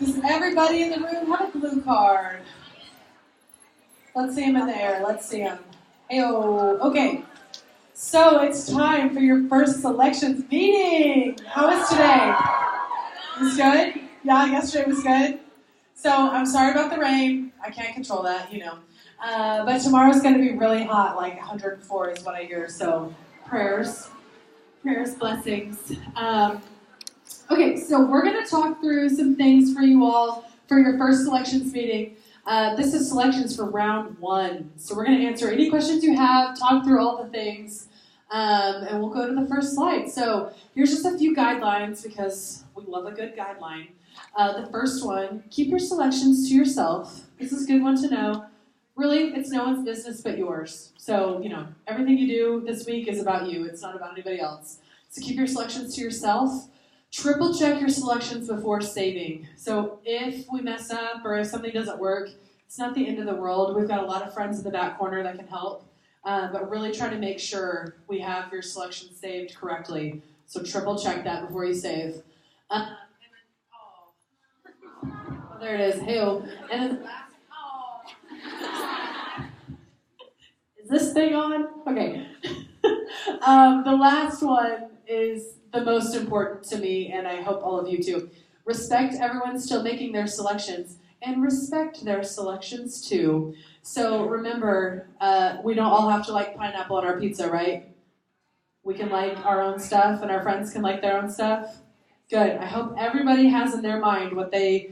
Does everybody in the room have a blue card? Let's see them in the air. Let's see them. Hey-oh. Okay. So it's time for your first selections meeting. How was today? It was good? Yeah, yesterday was good. So I'm sorry about the rain. I can't control that, you know. But tomorrow's going to be really hot, like 104 is what I hear. So prayers, blessings. Okay, so we're going to talk through some things for you all for your first selections meeting. This is selections for round 1. So we're going to answer any questions you have, talk through all the things, and we'll go to the first slide. So here's just a few guidelines because we love a good guideline. The first one, keep your selections to yourself. This is a good one to know. Really, it's no one's business but yours. So, everything you do this week is about you. It's not about anybody else. So keep your selections to yourself. Triple check your selections before saving. So if we mess up or if something doesn't work, it's not the end of the world. We've got a lot of friends in the back corner that can help. But really try to make sure we have your selections saved correctly. So triple check that before you save. There it is. Hey-oh. And then the last, is this thing on? Okay. The last one is the most important to me, and I hope all of you too. Respect everyone still making their selections, and respect their selections too. So remember, we don't all have to like pineapple on our pizza, right? We can like our own stuff, and our friends can like their own stuff. Good. I hope everybody has in their mind what they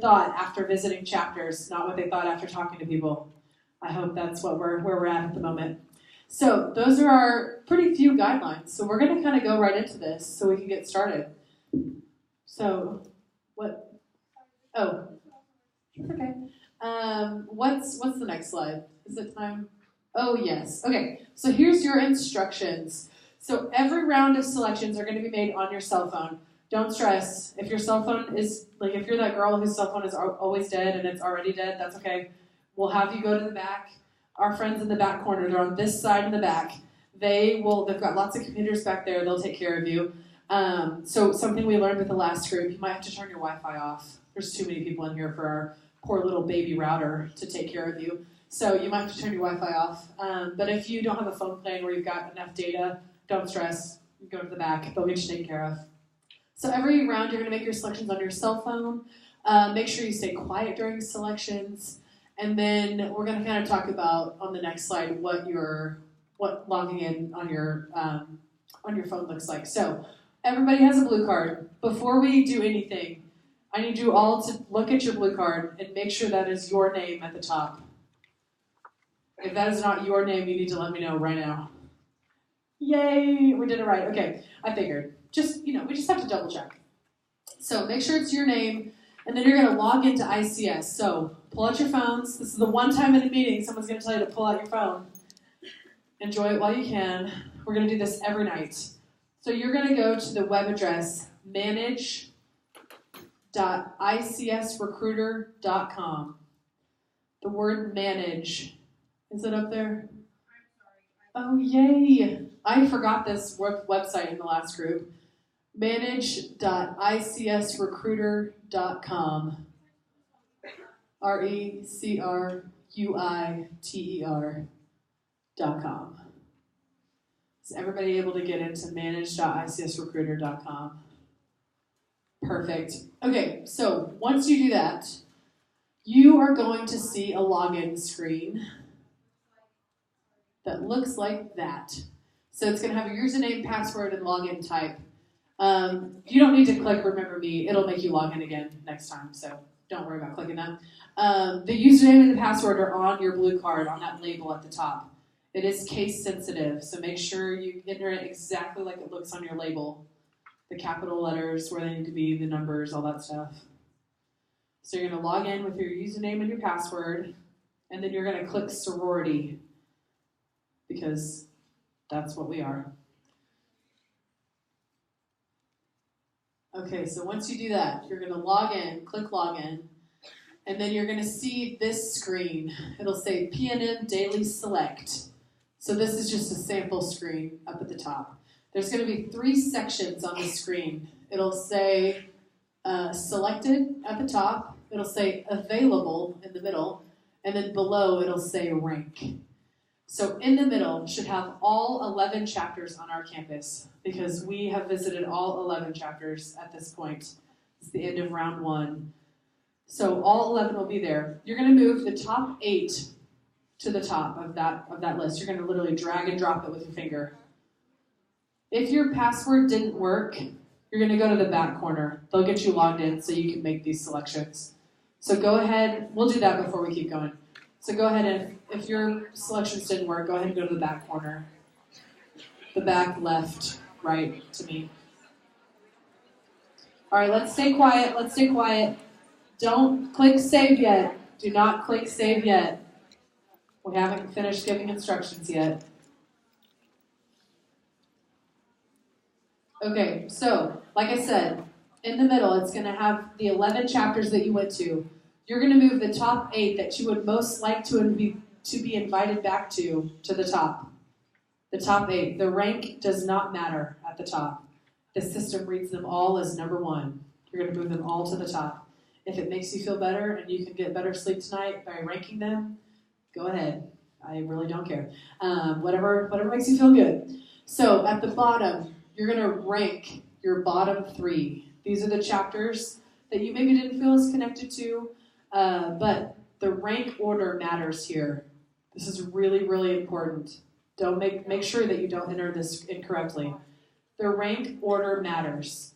thought after visiting chapters, not what they thought after talking to people. I hope that's where we're at the moment. So those are our pretty few guidelines. So we're going to kind of go right into this so we can get started. So what? Oh, okay. What's the next slide? Is it time? Oh, yes. Okay. So here's your instructions. So every round of selections are going to be made on your cell phone. Don't stress. If your cell phone is, if you're that girl whose cell phone is always dead and it's already dead, that's okay. We'll have you go to the back. Our friends in the back corner, they're on this side in the back. They've got lots of computers back there. They'll take care of you. So something we learned with the last group, you might have to turn your Wi-Fi off. There's too many people in here for our poor little baby router to take care of you. So you might have to turn your Wi-Fi off. But if you don't have a phone plan where you've got enough data, don't stress. You go to the back. They'll get you taken care of. So every round, you're going to make your selections on your cell phone. Make sure you stay quiet during selections. And then we're going to kind of talk about, on the next slide, what logging in on your phone looks like. So everybody has a blue card. Before we do anything, I need you all to look at your blue card and make sure that is your name at the top. If that is not your name, you need to let me know right now. Yay, we did it right. Okay, I figured. We just have to double check. So make sure it's your name, and then you're going to log into ICS. So pull out your phones. This is the one time in a meeting someone's going to tell you to pull out your phone. Enjoy it while you can. We're going to do this every night. So you're going to go to the web address manage.icsrecruiter.com. The word manage. Is it up there? Oh, yay. I forgot this website in the last group. Manage.icsrecruiter.com. RECRUITER.com. Is everybody able to get into manage.icsrecruiter.com? Perfect. Okay, so once you do that, you are going to see a login screen that looks like that. So it's going to have your username, password, and login type. You don't need to click Remember Me. It'll make you log in again next time, so don't worry about clicking that. The username and the password are on your blue card, on that label at the top. It is case sensitive, so make sure you enter it exactly like it looks on your label. The capital letters, where they need to be, the numbers, all that stuff. So you're going to log in with your username and your password, and then you're going to click sorority, because that's what we are. Okay, so once you do that, you're going to log in, click login, and then you're going to see this screen. It'll say PNM Daily Select. So this is just a sample screen up at the top. There's going to be 3 sections on the screen. It'll say Selected at the top, it'll say available in the middle, and then below it'll say rank. So in the middle should have all 11 chapters on our campus, because we have visited all 11 chapters at this point. It's the end of round 1. So all 11 will be there. You're going to move the top 8 to the top of that list. You're going to literally drag and drop it with your finger. If your password didn't work, you're going to go to the back corner. They'll get you logged in so you can make these selections. So go ahead. We'll do that before we keep going. So go ahead, and if your selections didn't work, go ahead and go to the back corner. The back, left, right to me. All right, let's stay quiet. Let's stay quiet. Don't click save yet. Do not click save yet. We haven't finished giving instructions yet. Okay, so like I said, in the middle, it's going to have the 11 chapters that you went to. You're going to move the top 8 that you would most like to be invited back to the top. The top 8. The rank does not matter at the top. The system reads them all as number 1. You're going to move them all to the top. If it makes you feel better and you can get better sleep tonight by ranking them, go ahead. I really don't care. Whatever makes you feel good. So at the bottom, you're going to rank your bottom 3. These are the chapters that you maybe didn't feel as connected to, but the rank order matters here. This is really, really important. Don't make sure that you don't enter this incorrectly. The rank order matters.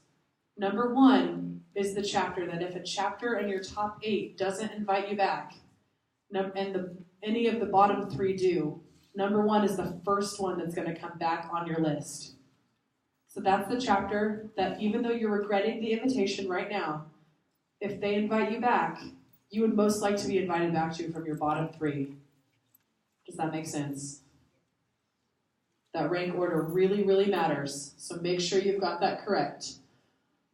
Number 1 is the chapter that if a chapter in your top 8 doesn't invite you back, and any of the bottom 3 do, number 1 is the first one that's going to come back on your list. So that's the chapter that even though you're regretting the invitation right now, if they invite you back, you would most like to be invited back to from your bottom 3. Does that make sense? That rank order really, really matters. So make sure you've got that correct.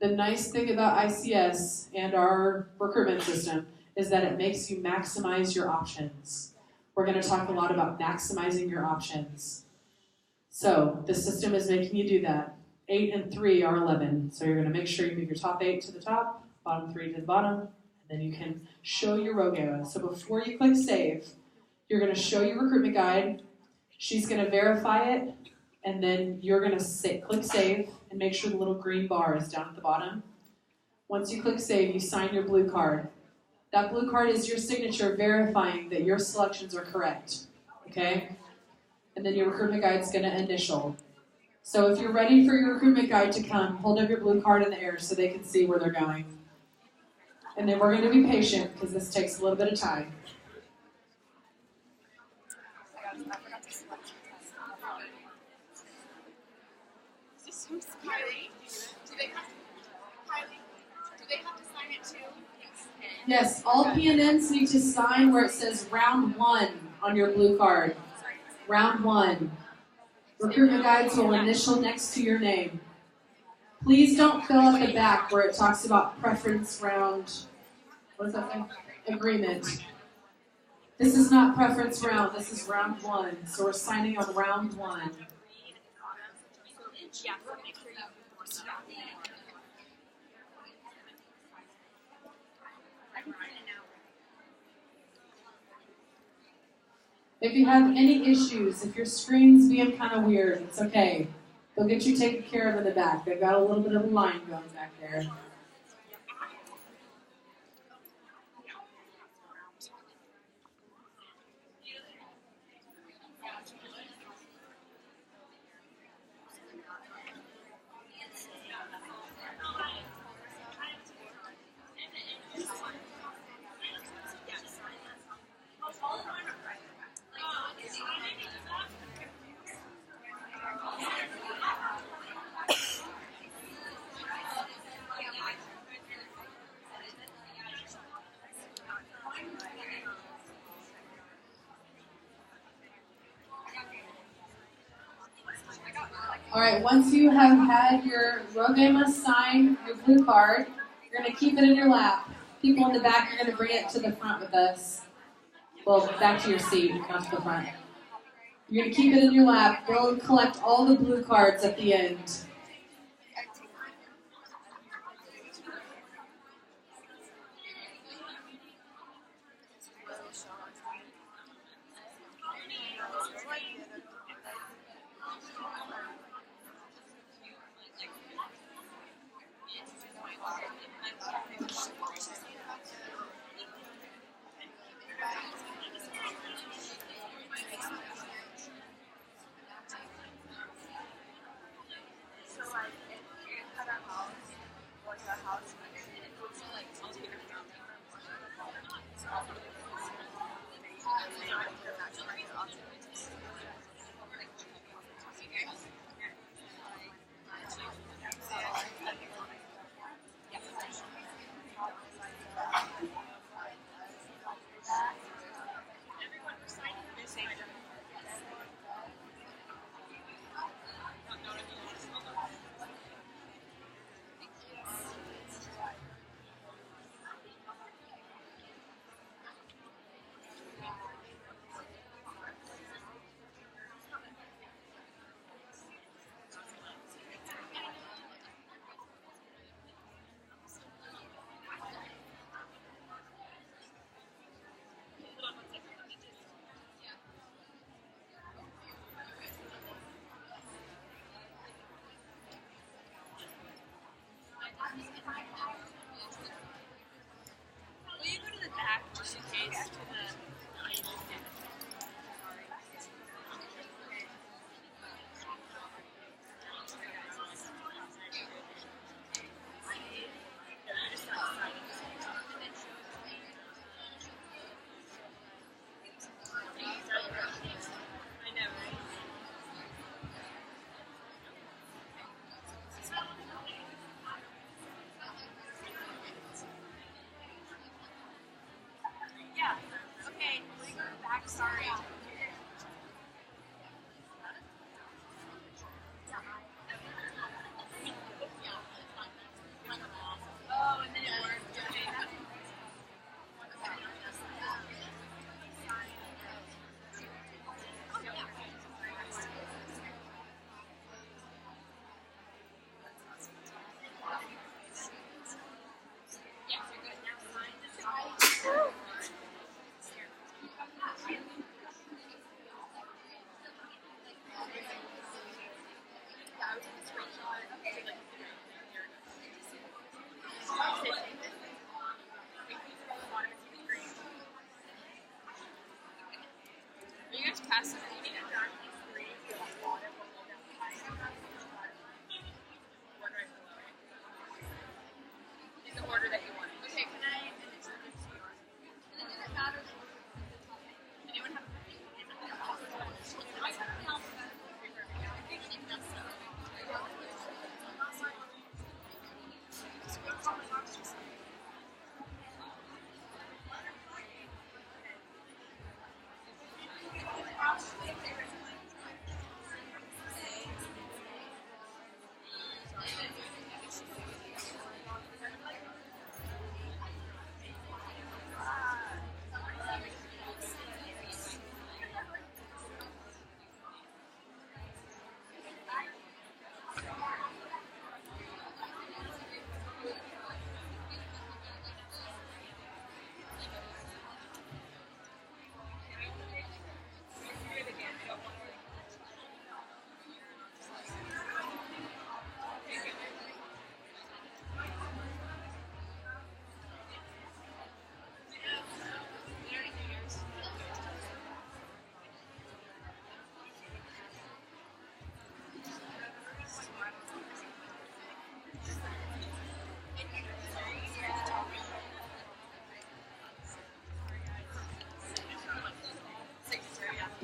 The nice thing about ICS and our recruitment system is that it makes you maximize your options. We're going to talk a lot about maximizing your options. So the system is making you do that. 8 and 3 are 11. So you're going to make sure you move your top 8 to the top, bottom 3 to the bottom, and then you can show your ROGAMA. So before you click save, you're going to show your recruitment guide. She's going to verify it, and then you're going to click save and make sure the little green bar is down at the bottom. Once you click save, you sign your blue card. That blue card is your signature verifying that your selections are correct, okay? And then your recruitment guide's going to initial. So if you're ready for your recruitment guide to come, hold up your blue card in the air so they can see where they're going. And then we're going to be patient because this takes a little bit of time. Yes, all PNNs need to sign where it says round 1 on your blue card. Round 1. Recruitment guides will initial next to your name. Please don't fill out the back where it talks about preference round, what is that thing? Agreement. This is not preference round, this is round 1. So we're signing on round 1. If you have any issues, if your screen's being kind of weird, it's okay. They'll get you taken care of in the back. They've got a little bit of a line going back there. All right, once you have had your ROGAMA sign, your blue card, you're going to keep it in your lap. People in the back, you're going to bring it to the front with us. Well, back to your seat, not to the front. You're going to keep it in your lap. We'll collect all the blue cards at the end.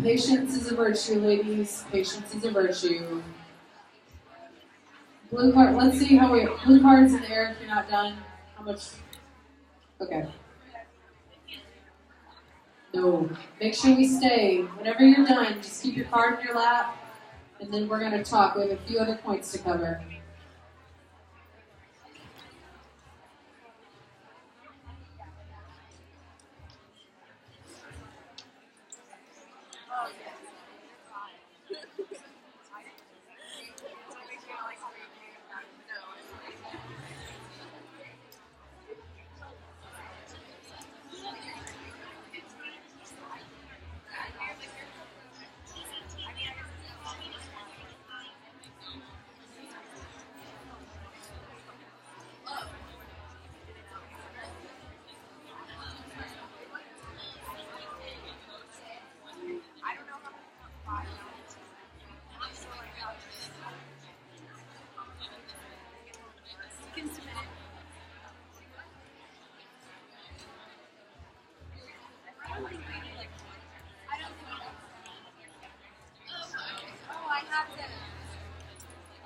Patience is a virtue, ladies. Patience is a virtue. Blue card. Let's see how we. Blue cards in the air if you're not done. How much? Okay. No. Make sure we stay. Whenever you're done, just keep your card in your lap, and then we're going to talk. We have a few other points to cover.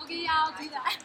Okay, yeah, I'll do that.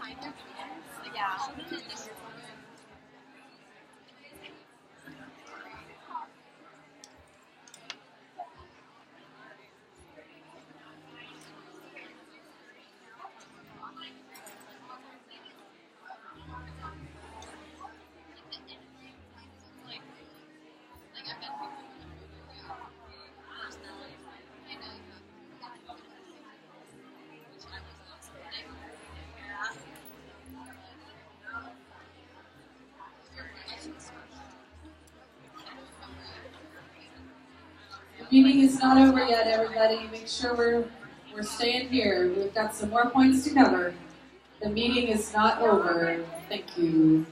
Yeah. The meeting is not over yet, everybody. Make sure we're staying here. We've got some more points to cover. The meeting is not over. Thank you.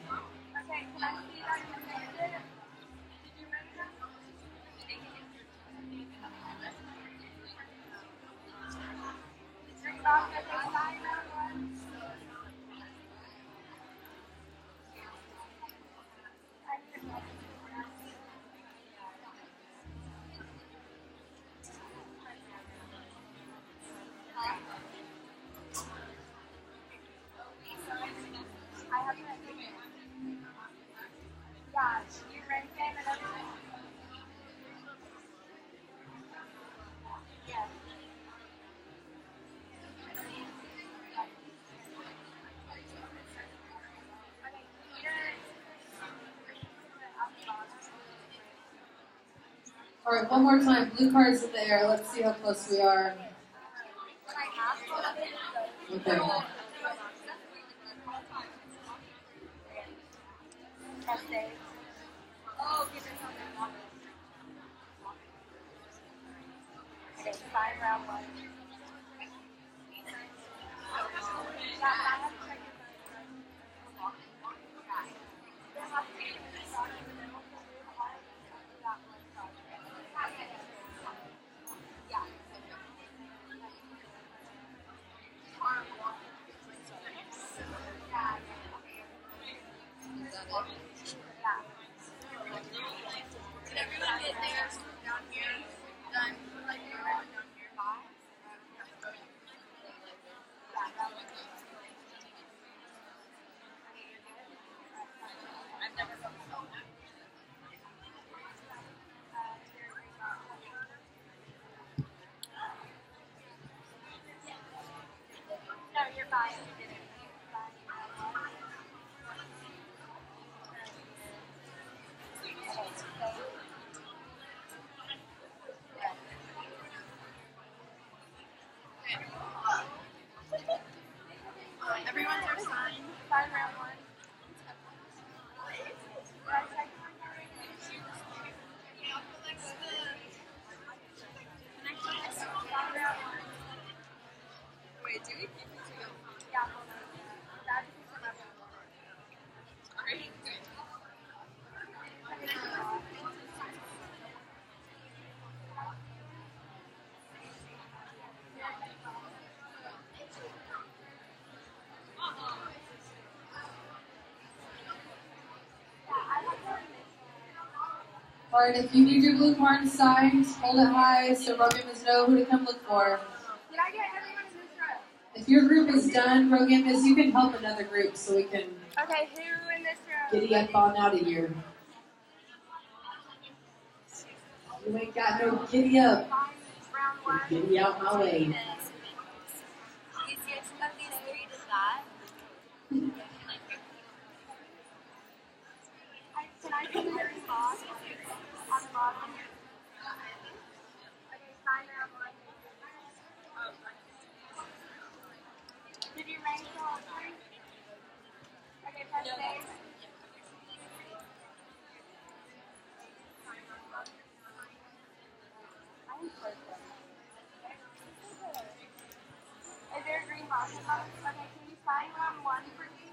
All right, one more time. Blue card's in the air. Let's see how close we are. Okay. All right, if you need your blue card signed, hold it high so Rogamus know who to come look for. Did I get everyone in this row? If your group is done, Rogamus, you can help another group so we can Okay, who in this row? giddy up on out of here. You ain't got no giddy up. Round one. Giddy out my way. Easiest of these three is that. Can I do the response on the bottom? Okay, sign round one. Did you rank the whole three? Okay, press save. Is there a green box? Okay, can you sign round one for me?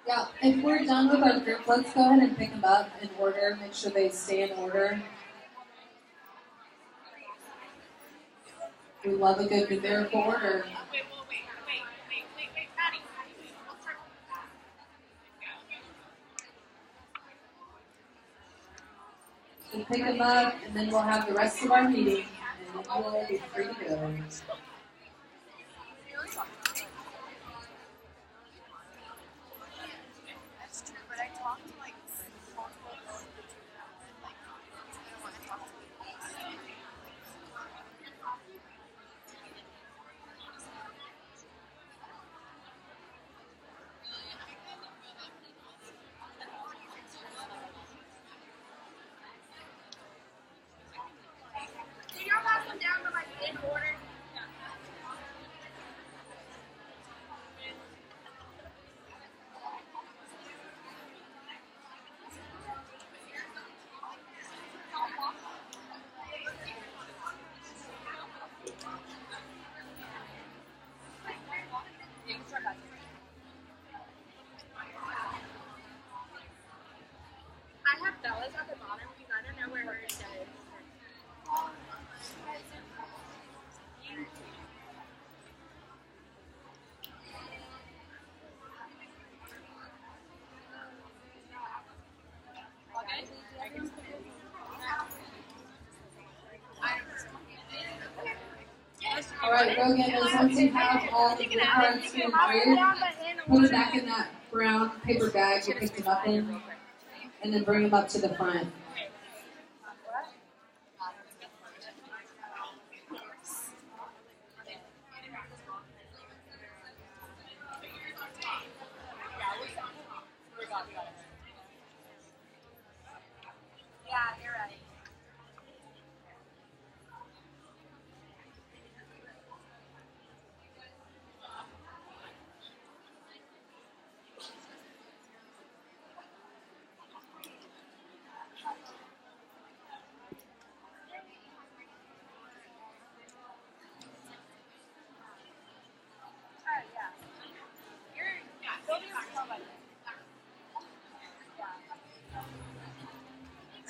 Yeah, if we're done with our group, let's go ahead and pick them up in order. Make sure they stay in order. We love a good numerical order. We'll pick them up, and then we'll have the rest of our meeting, and then we'll be free to go. I have Bella's at the bottom because I don't know where hers is. All right, Rogan, once you have all the blue cards filled through, put it back in that brown paper bag you picked them up in, and then bring them up to the front. Yeah, you're right.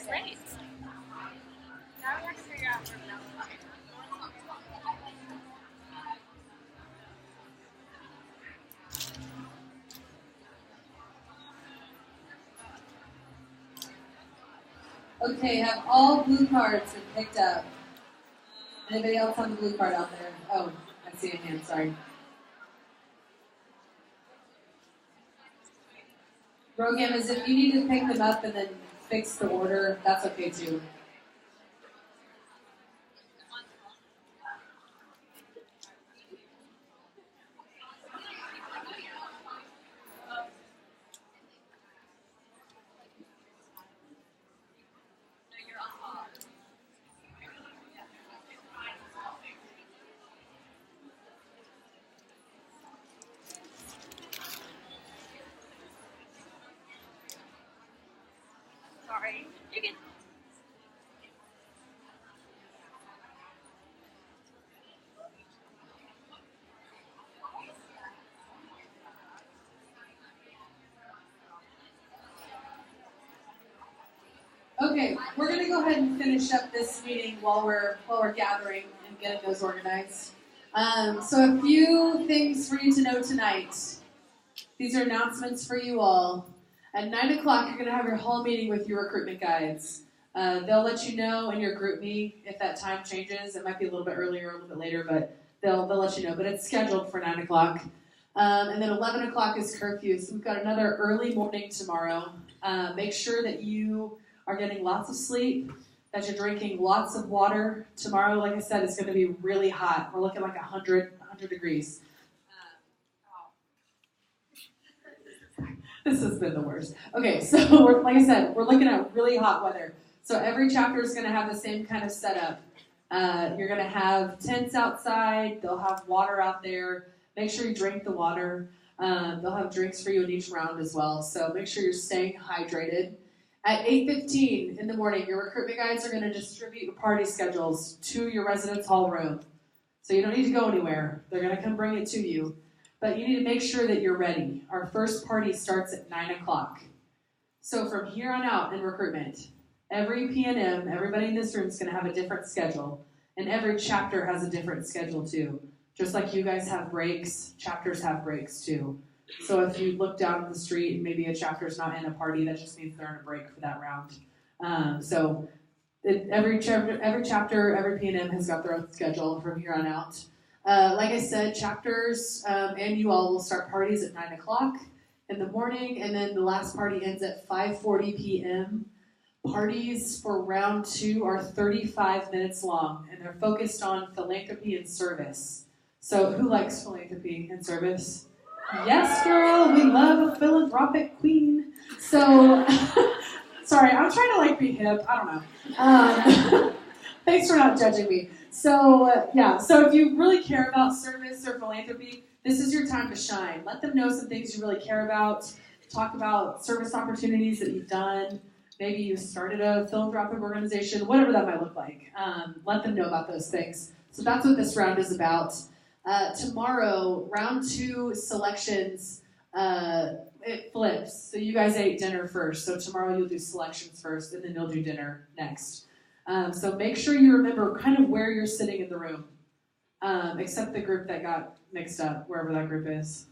Great. Now we have to figure out where Bella's Okay, have all blue cards been picked up? Anybody else on the blue card out there? Oh, I see a hand, sorry. Rogan, is if you need to pick them up and then fix the order, that's okay too. Sorry. You can. Okay, we're going to go ahead and finish up this meeting while we're gathering and getting those organized. So a few things for you to know tonight. These are announcements for you all. At 9 o'clock, you're going to have your hall meeting with your recruitment guides. They'll let you know in your group me if that time changes. It might be a little bit earlier or a little bit later, but they'll let you know. But it's scheduled for 9 o'clock. And then 11 o'clock is curfew. So we've got another early morning tomorrow. Make sure that you are getting lots of sleep, that you're drinking lots of water. Tomorrow, like I said, it's going to be really hot. We're looking like 100 degrees. This has been the worst. Okay, so like I said, we're looking at really hot weather. So every chapter is going to have the same kind of setup. You're going to have tents outside. They'll have water out there. Make sure you drink the water. They'll have drinks for you in each round as well. So make sure you're staying hydrated. At 8:15 in the morning, your recruitment guides are going to distribute your party schedules to your residence hall room. So you don't need to go anywhere. They're going to come bring it to you. but you need to make sure that you're ready. Our first party starts at 9 o'clock. So from here on out in recruitment, every P&M, everybody in this room is going to have a different schedule, and every chapter has a different schedule too. Just like you guys have breaks, chapters have breaks too. So if you look down the street and maybe a chapter's not in a party, that just means they're in a break for that round. Every chapter, every P&M has got their own schedule from here on out. Like I said, chapters and you all will start parties at 9 o'clock in the morning, and then the last party ends at 5:40 p.m. Parties for round 2 are 35 minutes long, and they're focused on philanthropy and service. So who likes philanthropy and service? Yes, girl, we love a philanthropic queen. So, sorry, I'm trying to be hip. I don't know. Thanks for not judging me. So, so if you really care about service or philanthropy, this is your time to shine. Let them know some things you really care about. Talk about service opportunities that you've done. Maybe you started a philanthropic organization, whatever that might look like. Let them know about those things. So that's what this round is about. Tomorrow, round 2 selections, it flips. So you guys ate dinner first. So tomorrow you'll do selections first, and then you'll do dinner next. So make sure you remember kind of where you're sitting in the room, except the group that got mixed up, wherever that group is.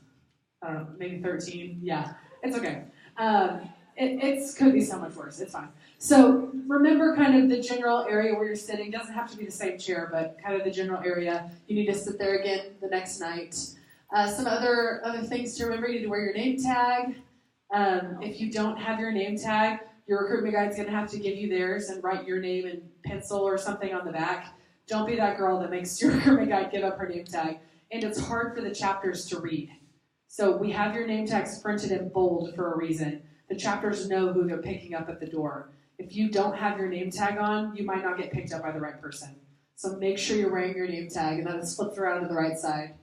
I don't know, maybe 13. Yeah, it's okay. It could be so much worse. It's fine. So remember kind of the general area where you're sitting. Doesn't have to be the same chair, but kind of the general area. You need to sit there again the next night. Some other things to remember. You need to wear your name tag. If you don't have your name tag, your recruitment guide's going to have to give you theirs and write your name in pencil or something on the back. Don't be that girl that makes your recruitment guide give up her name tag. And it's hard for the chapters to read. So we have your name tags printed in bold for a reason. The chapters know who they're picking up at the door. If you don't have your name tag on, you might not get picked up by the right person. So make sure you're wearing your name tag and that it's flipped around to the right side.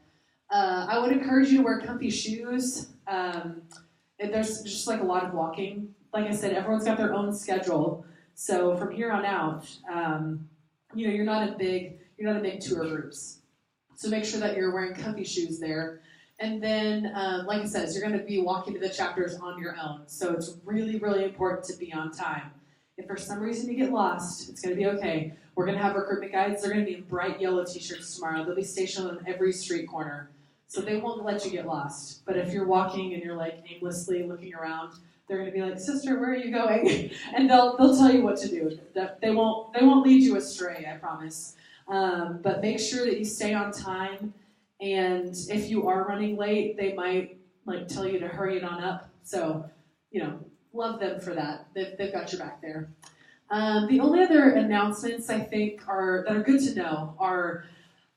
I would encourage you to wear comfy shoes. There's just a lot of walking. Like I said, everyone's got their own schedule. So from here on out, you're not in big tour groups. So make sure that you're wearing comfy shoes there. And then, like I said, you're going to be walking to the chapters on your own. So it's really, really important to be on time. If for some reason you get lost, it's going to be okay. We're going to have recruitment guides. They're going to be in bright yellow t-shirts tomorrow. They'll be stationed on every street corner. So they won't let you get lost. But if you're walking and you're aimlessly looking around, they're going to be like, sister, where are you going? And they'll tell you what to do. They won't lead you astray, I promise. But make sure that you stay on time. And if you are running late, they might tell you to hurry it on up. So, love them for that. They've got your back there. The only other announcements I think that are good to know are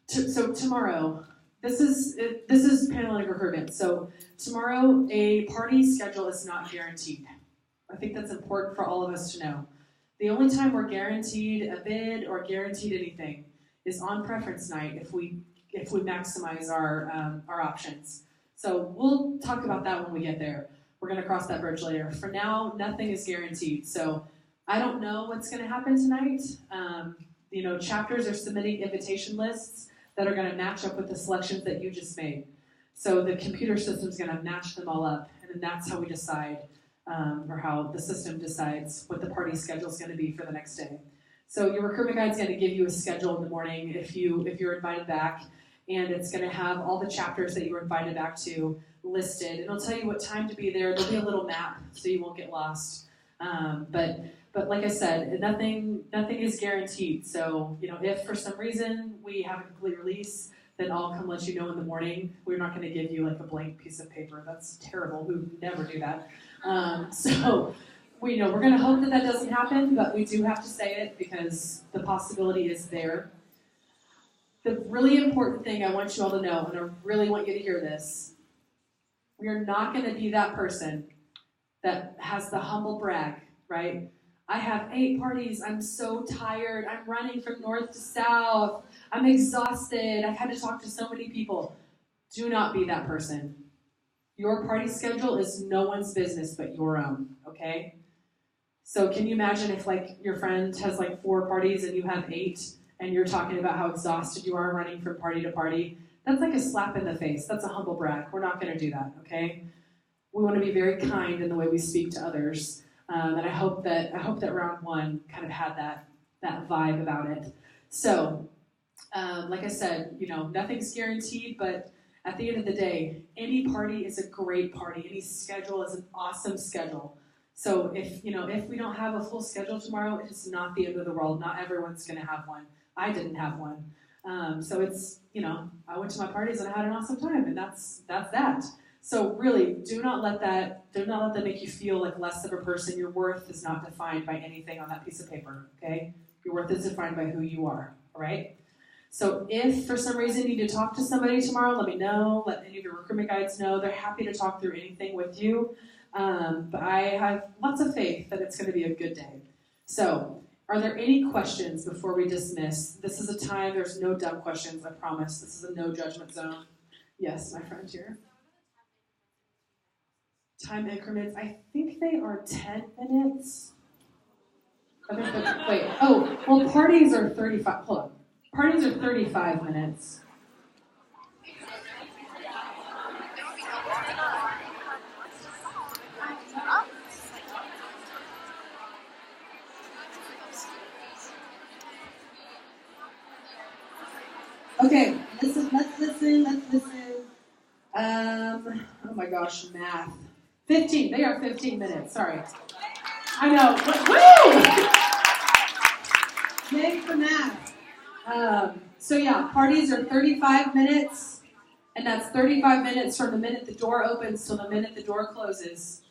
so tomorrow. This is Panhellenic recruitment. So tomorrow a party schedule is not guaranteed. I think that's important for all of us to know. The only time we're guaranteed a bid or guaranteed anything is on preference night if we maximize our options. So we'll talk about that when we get there. We're going to cross that bridge later. For now, nothing is guaranteed. So I don't know what's going to happen tonight. Chapters are submitting invitation lists that are going to match up with the selections that you just made. So the computer system's going to match them all up, and then that's how we decide, or how the system decides what the party schedule is going to be for the next day. So your recruitment guide's going to give you a schedule in the morning if you're invited back, and it's going to have all the chapters that you were invited back to listed, and it'll tell you what time to be there. There'll be a little map so you won't get lost. But like I said, nothing is guaranteed. So if for some reason we have a complete release, then I'll come let you know in the morning. We're not going to give you a blank piece of paper. That's terrible. We would never do that. So we're going to hope that doesn't happen, but we do have to say it because the possibility is there. The really important thing I want you all to know, and I really want you to hear this, we're not going to be that person that has the humble brag, right? I have 8 parties. I'm so tired. I'm running from north to south. I'm exhausted. I've had to talk to so many people. Do not be that person. Your party schedule is no one's business but your own, okay? So can you imagine if your friend has 4 parties and you have 8 and you're talking about how exhausted you are running from party to party? that's like a slap in the face. That's a humble brag. We're not going to do that, okay? We want to be very kind in the way we speak to others. And I hope that round one kind of had that vibe about it. So, like I said, nothing's guaranteed, but at the end of the day, any party is a great party. Any schedule is an awesome schedule. So if we don't have a full schedule tomorrow, it's not the end of the world. Not everyone's going to have one. I didn't have one. So it's, I went to my parties and I had an awesome time, and that's that. So really, do not let that make you feel like less of a person. Your worth is not defined by anything on that piece of paper, okay? Your worth is defined by who you are, all right? So if for some reason you need to talk to somebody tomorrow, let me know. Let any of your recruitment guides know. They're happy to talk through anything with you. But I have lots of faith that it's going to be a good day. So are there any questions before we dismiss? This is a time, there's no dumb questions, I promise. This is a no judgment zone. Yes, my friend here. Time increments, I think they are 10 minutes. Wait, well, parties are 35, hold on. Parties are 35 minutes. Okay, let's listen. Oh my gosh, math. 15, they are 15 minutes, sorry. I know, woo! Yay for math. So yeah, parties are 35 minutes, and that's 35 minutes from the minute the door opens till the minute the door closes,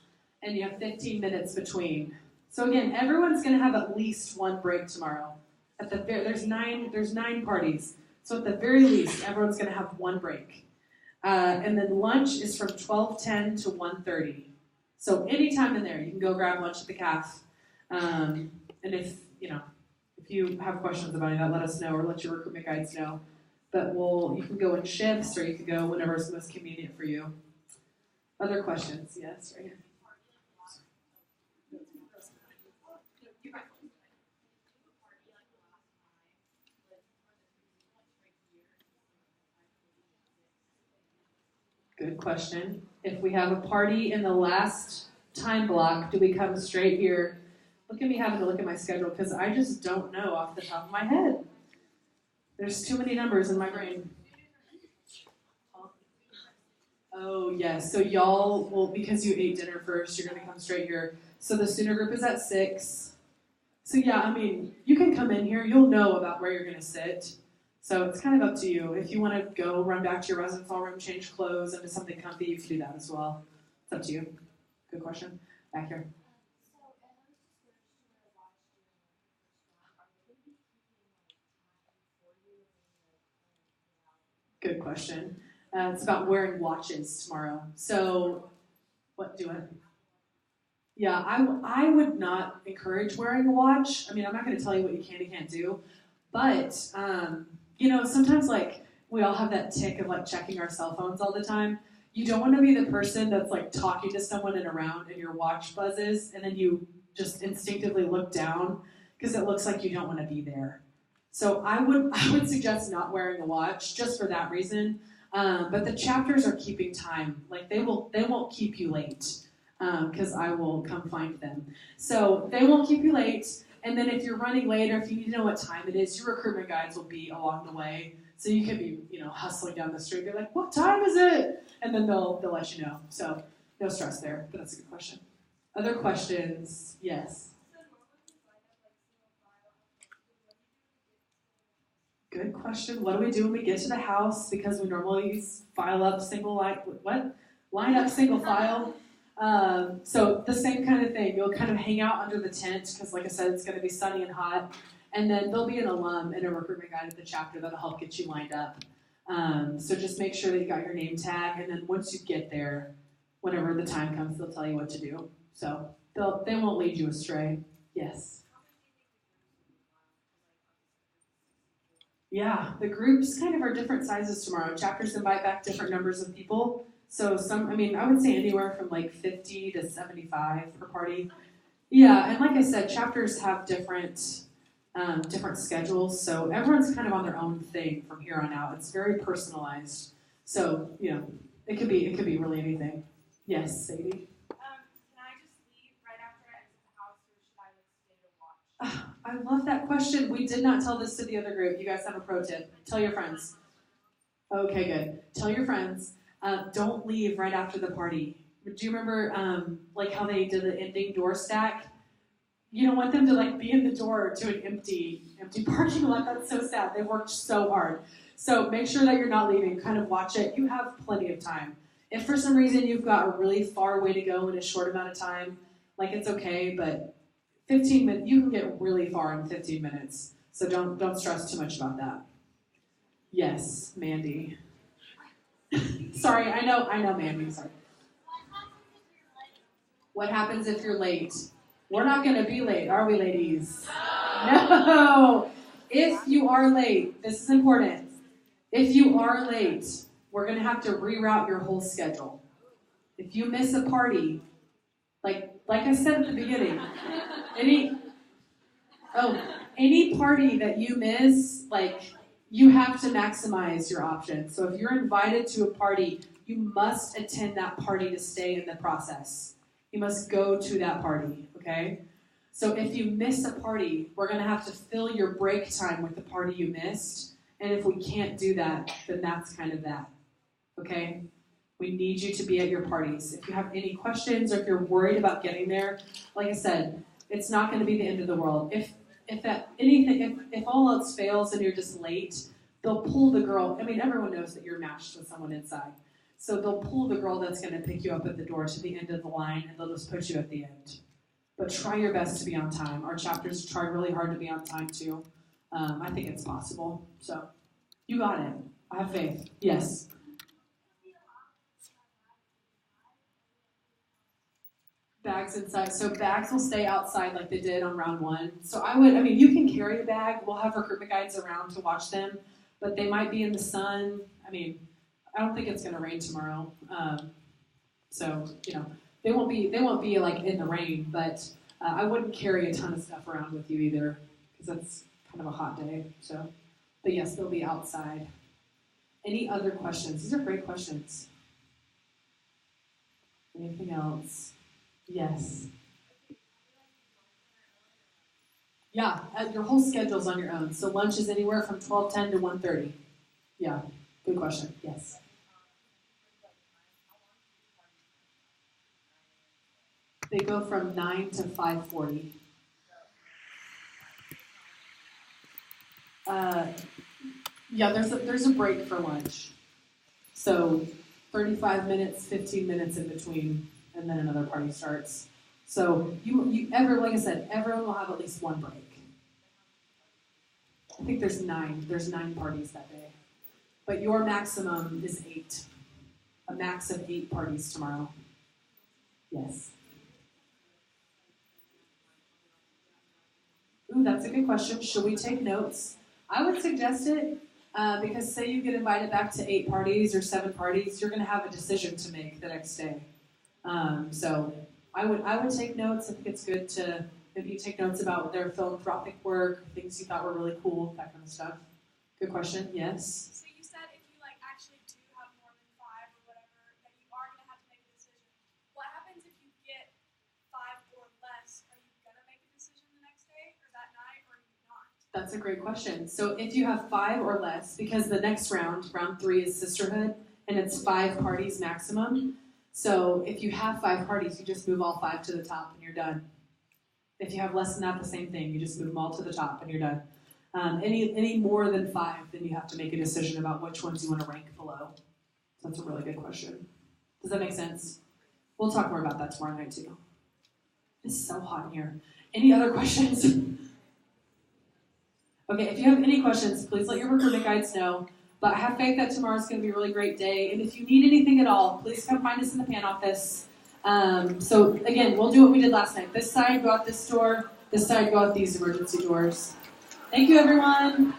and you have 15 minutes between. So again, everyone's going to have at least one break tomorrow. There's nine parties, so at the very least, everyone's going to have one break. And then lunch is from 12:10 to 1:30. So anytime in there, you can go grab lunch at the caf. And if you have questions about that, let us know, or let your recruitment guides know. But you can go in shifts, or you can go whenever is most convenient for you. Other questions? Yes, right here. Good question. If we have a party in the last time block, do we come straight here? Look at me having to look at my schedule, because I just don't know off the top of my head. There's too many numbers in my brain. Oh, yes. So y'all will, because you ate dinner first, you're going to come straight here. So the student group is at 6. So yeah, you can come in here. You'll know about where you're going to sit. So it's kind of up to you. If you want to go run back to your residence hall room, change clothes into something comfy, you can do that as well. It's up to you. Good question. Back here. Good question. It's about wearing watches tomorrow. So, what do it? Yeah, I would not encourage wearing a watch. I'm not going to tell you what you can and can't do. But, sometimes we all have that tick of checking our cell phones all the time. You don't want to be the person that's talking to someone and around and your watch buzzes and then you just instinctively look down because it looks like you don't want to be there. So I would suggest not wearing a watch just for that reason. But the chapters are keeping time. They won't keep you late because I will come find them. So they won't keep you late. And then if you're running late or if you need to know what time it is, your recruitment guides will be along the way. So you could be, hustling down the street. They're like, "What time is it?" And then they'll let you know. So no stress there. But that's a good question. Other questions? Yes. Good question. What do we do when we get to the house? Because we normally file up single line. What? Line up single file. So the same kind of thing. You'll kind of hang out under the tent because, like I said, it's going to be sunny and hot. And then there'll be an alum and a recruitment guide at the chapter that'll help get you lined up. So just make sure that you got your name tag. And then once you get there, whenever the time comes, they'll tell you what to do. So they won't lead you astray. Yes. Yeah, the groups kind of are different sizes tomorrow. Chapters invite back different numbers of people. So I would say anywhere from 50 to 75 per party. Yeah, and like I said, chapters have different different schedules. So everyone's kind of on their own thing from here on out. It's very personalized. So, it could be really anything. Yes, Sadie? Can I just leave right after I exit the house, or should I stay to watch? I love that question. We did not tell this to the other group. You guys have a pro tip. Tell your friends. Okay, good. Tell your friends. Don't leave right after the party. Do you remember how they did the ending door stack? You don't want them to be in the door to an empty parking lot. That's so sad. They worked so hard. So make sure that you're not leaving. Kind of watch it. You have plenty of time. If for some reason you've got a really far way to go in a short amount of time, it's okay, but 15 minutes, you can get really far in 15 minutes. So don't stress too much about that. Yes, Mandy. Sorry, I know, Mandy, sorry. What happens if you're late? We're not going to be late, are we, ladies? No! If you are late, this is important. If you are late, we're going to have to reroute your whole schedule. If you miss a party, like I said at the beginning, any party that you miss, you have to maximize your options. So if you're invited to a party, you must attend that party to stay in the process. You must go to that party, okay? So if you miss a party, we're going to have to fill your break time with the party you missed. And if we can't do that, then that's kind of that, okay? We need you to be at your parties. If you have any questions or if you're worried about getting there, like I said, it's not going to be the end of the world. If all else fails and you're just late, they'll pull the girl. Everyone knows that you're matched with someone inside. So they'll pull the girl that's going to pick you up at the door to the end of the line, and they'll just put you at the end. But try your best to be on time. Our chapters try really hard to be on time, too. I think it's possible. So you got it. I have faith. Yes? Bags inside. So bags will stay outside like they did on round 1. So you can carry a bag. We'll have recruitment guides around to watch them, but they might be in the sun. I don't think it's going to rain tomorrow. They won't be in the rain, but I wouldn't carry a ton of stuff around with you either, because that's kind of a hot day. So, but yes, they'll be outside. Any other questions? These are great questions. Anything else? Yes. Yeah, your whole schedule's on your own. So lunch is anywhere from 12:10 to 1:30. Yeah, good question. Yes. They go from 9 to 5:40. There's a break for lunch. So 35 minutes, 15 minutes in between, and then another party starts. So like I said, everyone will have at least one break. I think there's 9. There's 9 parties that day. But your maximum is 8. A max of 8 parties tomorrow. Yes. Ooh, that's a good question. Should we take notes? I would suggest it because say you get invited back to 8 parties or 7 parties, you're going to have a decision to make the next day. So I would take notes. I think it's good to maybe take notes about their philanthropic work, things you thought were really cool, that kind of stuff. Good question. Yes. So you said if you actually do have more than 5 or whatever, then you are going to have to make a decision. What happens if you get 5 or less? Are you going to make a decision the next day or that night, or are you not? That's a great question. So if you have 5 or less, because the next round 3 is sisterhood, and it's 5 parties maximum. So if you have 5 parties, you just move all 5 to the top and you're done. If you have less than that, the same thing. You just move them all to the top and you're done. Any more than 5, then you have to make a decision about which ones you want to rank below. So that's a really good question. Does that make sense? We'll talk more about that tomorrow night too. It's so hot in here. Any other questions? Okay, if you have any questions, please let your recruitment guides know. But I have faith that tomorrow's going to be a really great day. And if you need anything at all, please come find us in the PAN office. So again, we'll do what we did last night. This side, go out this door. This side, go out these emergency doors. Thank you, everyone.